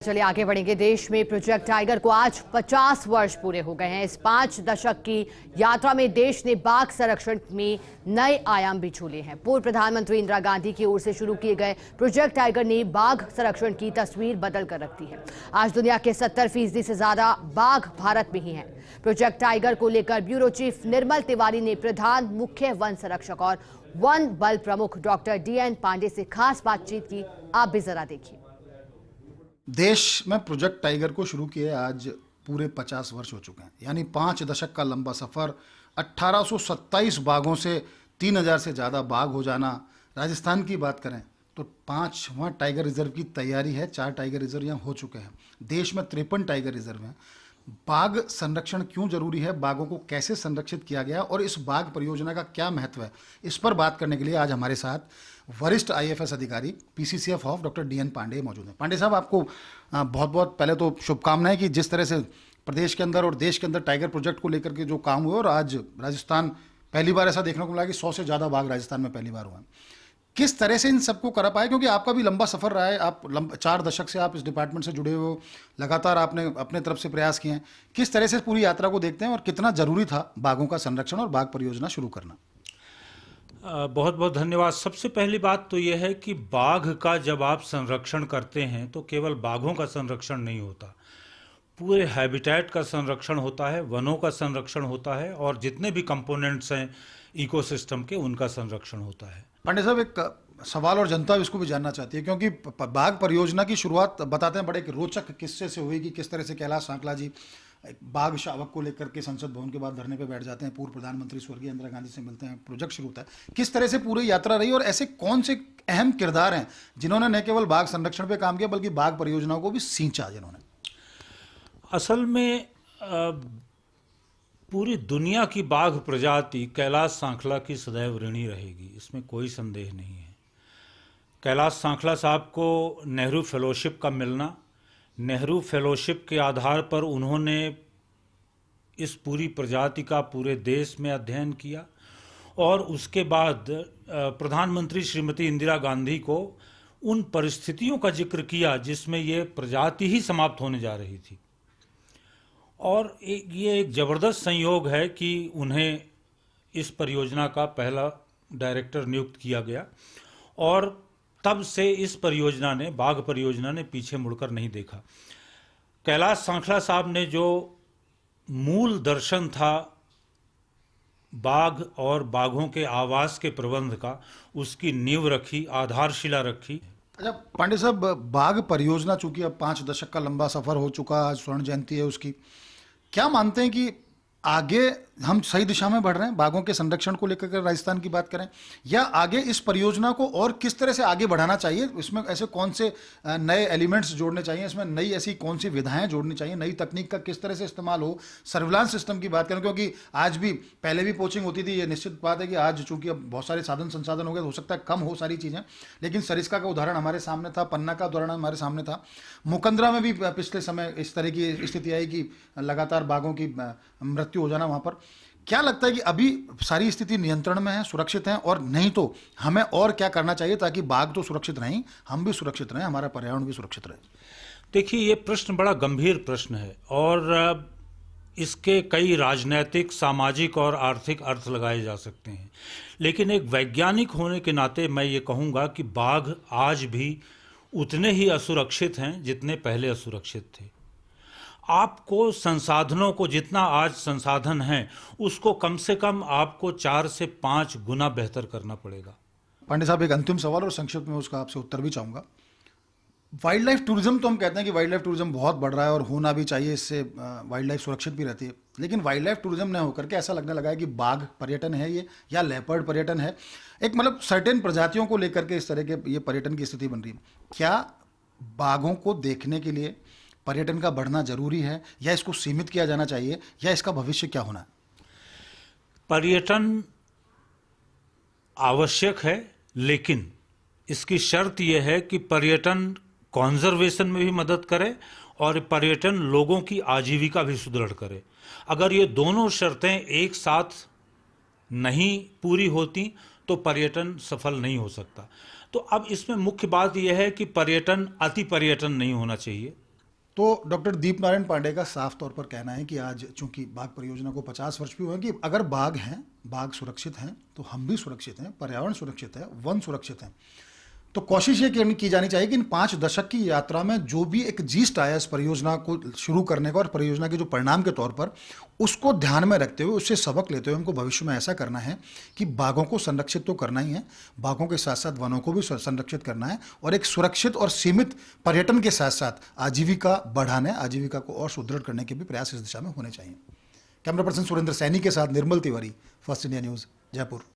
चलिए आगे बढ़ेंगे। देश में प्रोजेक्ट टाइगर को आज 50 वर्ष पूरे हो गए हैं। इस 5 दशक की यात्रा में देश ने बाघ संरक्षण में नए आयाम भी छू लिए हैं। पूर्व प्रधानमंत्री इंदिरा गांधी की ओर से शुरू किए गए प्रोजेक्ट टाइगर ने बाघ संरक्षण की तस्वीर बदल कर रख दी है। आज दुनिया के 70% से ज्यादा बाघ भारत में ही हैं। प्रोजेक्ट टाइगर को लेकर ब्यूरो चीफ निर्मल तिवारी ने प्रधान मुख्य वन संरक्षक और वन बल प्रमुख डॉक्टर DN पांडे से खास बातचीत की। आप भी जरा देखिए। देश में प्रोजेक्ट टाइगर को शुरू किए आज पूरे 50 वर्ष हो चुके हैं, यानी 5 दशक का लंबा सफर। 1827 बाघों से 3000 से ज़्यादा बाघ हो जाना। राजस्थान की बात करें तो 5वां टाइगर रिजर्व की तैयारी है। 4 टाइगर रिजर्व यहाँ हो चुके हैं। देश में 53 टाइगर रिजर्व हैं। बाघ संरक्षण क्यों जरूरी है, बाघों को कैसे संरक्षित किया गया और इस बाघ परियोजना का क्या महत्व है, इस पर बात करने के लिए आज हमारे साथ वरिष्ठ IAFS अधिकारी PCCF of doctor DN Pande मौजूद हैं। पांडे साहब, आपको बहुत बहुत पहले तो शुभकामनाएं कि जिस तरह से प्रदेश के अंदर और देश के अंदर टाइगर प्रोजेक्ट को लेकर के जो काम हुए, और आज राजस्थान पहली बार ऐसा देखने को मिला कि 100 से ज़्यादा बाघ राजस्थान में पहली बार हुए हैं। किस तरह से इन सबको कर पाए, क्योंकि आपका भी लंबा सफर रहा है, आप 4 दशक से आप इस डिपार्टमेंट से जुड़े हुए हो, लगातार आपने अपने तरफ से प्रयास किए हैं। किस तरह से पूरी यात्रा को देखते हैं और कितना जरूरी था बाघों का संरक्षण और बाघ परियोजना शुरू करना? बहुत बहुत धन्यवाद। सबसे पहली बात तो यह है कि बाघ का जब आप संरक्षण करते हैं तो केवल बाघों का संरक्षण नहीं होता, पूरे हैबिटेट का संरक्षण होता है, वनों का संरक्षण होता है और जितने भी कंपोनेंट्स हैं इकोसिस्टम के, उनका संरक्षण होता है। पांडे साहब, एक सवाल और जनता इसको भी जानना चाहती है, क्योंकि बाघ परियोजना की शुरुआत बताते हैं बड़े एक रोचक किस्से से हुई कि किस तरह से कैलाश सांकला जी एक बाघ शावक को लेकर के संसद भवन के बाद धरने पे बैठ जाते हैं, पूर्व प्रधानमंत्री स्वर्गीय इंदिरा गांधी से मिलते हैं, प्रोजेक्ट शुरू होता है। किस तरह से पूरी यात्रा रही और ऐसे कौन से अहम किरदार हैं जिन्होंने न केवल बाघ संरक्षण पे काम किया बल्कि बाघ परियोजनाओं को भी सींचा जिन्होंने? असल में पूरी दुनिया की बाघ प्रजाति कैलाश सांखला की सदैव ऋणी रहेगी, इसमें कोई संदेह नहीं है। कैलाश सांखला साहब को नेहरू फेलोशिप का मिलना, नेहरू फेलोशिप के आधार पर उन्होंने इस पूरी प्रजाति का पूरे देश में अध्ययन किया और उसके बाद प्रधानमंत्री श्रीमती इंदिरा गांधी को उन परिस्थितियों का जिक्र किया जिसमें ये प्रजाति ही समाप्त होने जा रही थी। और ये एक ज़बरदस्त संयोग है कि उन्हें इस परियोजना का पहला डायरेक्टर नियुक्त किया गया और तब से इस परियोजना ने, बाघ परियोजना ने पीछे मुड़कर नहीं देखा। कैलाश सांखला साहब ने जो मूल दर्शन था बाघ और बाघों के आवास के प्रबंध का, उसकी नींव रखी, आधारशिला रखी। अच्छा पांडे साहब, बाघ परियोजना चूंकि अब 5 दशक का लंबा सफर हो चुका, आज स्वर्ण जयंती है उसकी, क्या मानते हैं कि आगे हम सही दिशा में बढ़ रहे हैं बाघों के संरक्षण को लेकर के राजस्थान की बात करें, या आगे इस परियोजना को और किस तरह से आगे बढ़ाना चाहिए? इसमें ऐसे कौन से नए एलिमेंट्स जोड़ने चाहिए, इसमें नई ऐसी कौन सी विधाएं जोड़नी चाहिए, नई तकनीक का किस तरह से इस्तेमाल हो? सर्विलांस सिस्टम की बात करें, क्योंकि आज भी, पहले भी पोचिंग होती थी, ये निश्चित बात है कि आज चूंकि अब बहुत सारे साधन संसाधन हो गए, हो सकता है कम हो सारी चीज़ें, लेकिन सरिस्का का उदाहरण हमारे सामने था, पन्ना का उदाहरण हमारे सामने था, मुकंदरा में भी पिछले समय इस तरह की स्थिति आई कि लगातार बाघों की मृत्यु हो जाना वहाँ पर। क्या लगता है कि अभी सारी स्थिति नियंत्रण में है, सुरक्षित है, और नहीं तो हमें और क्या करना चाहिए ताकि बाघ तो सुरक्षित रहें, हम भी सुरक्षित रहें, हमारा पर्यावरण भी सुरक्षित रहे? देखिए, ये प्रश्न बड़ा गंभीर प्रश्न है और इसके कई राजनैतिक, सामाजिक और आर्थिक अर्थ लगाए जा सकते हैं, लेकिन एक वैज्ञानिक होने के नाते मैं ये कहूँगा कि बाघ आज भी उतने ही असुरक्षित हैं जितने पहले असुरक्षित थे। आपको संसाधनों को, जितना आज संसाधन हैं, उसको कम से कम आपको 4 से 5 गुना बेहतर करना पड़ेगा। पांडे साहब, एक अंतिम सवाल और संक्षिप्त में उसका आपसे उत्तर भी चाहूँगा। वाइल्ड लाइफ टूरिज्म, तो हम कहते हैं कि वाइल्ड लाइफ टूरिज्म बहुत बढ़ रहा है और होना भी चाहिए, इससे वाइल्ड लाइफ सुरक्षित भी रहती है, लेकिन वाइल्ड लाइफ टूरिज्म न होकर के ऐसा लगने लगा है कि बाघ पर्यटन है ये, या लेपर्ड पर्यटन है। एक मतलब सर्टेन प्रजातियों को लेकर के इस तरह के ये पर्यटन की स्थिति बन रही है। क्या बाघों को देखने के लिए पर्यटन का बढ़ना जरूरी है, या इसको सीमित किया जाना चाहिए, या इसका भविष्य क्या होना है? पर्यटन आवश्यक है, लेकिन इसकी शर्त यह है कि पर्यटन कॉन्जर्वेशन में भी मदद करे और पर्यटन लोगों की आजीविका भी सुदृढ़ करे। अगर ये दोनों शर्तें एक साथ नहीं पूरी होती तो पर्यटन सफल नहीं हो सकता। तो अब इसमें मुख्य बात यह है कि पर्यटन अति पर्यटन नहीं होना चाहिए, तो डॉक्टर दीप नारायण पांडे का साफ तौर पर कहना है कि आज चूंकि बाघ परियोजना को 50 वर्ष भी हुए हैं कि अगर बाघ हैं, बाघ सुरक्षित हैं, तो हम भी सुरक्षित हैं, पर्यावरण सुरक्षित है, वन सुरक्षित है। तो कोशिश ये की जानी चाहिए कि इन 5 दशक की यात्रा में जो भी एक जीस्ट आया इस परियोजना को शुरू करने का और परियोजना के जो परिणाम के तौर पर, उसको ध्यान में रखते हुए, उससे सबक लेते हुए हमको भविष्य में ऐसा करना है कि बाघों को संरक्षित तो करना ही है, बाघों के साथ साथ वनों को भी संरक्षित करना है और एक सुरक्षित और सीमित पर्यटन के साथ साथ आजीविका बढ़ाने, आजीविका को और सुदृढ़ करने के भी प्रयास इस दिशा में होने चाहिए। कैमरा पर्सन सुरेंद्र सैनी के साथ Nirmal Tiwari, First India news, Jaipur.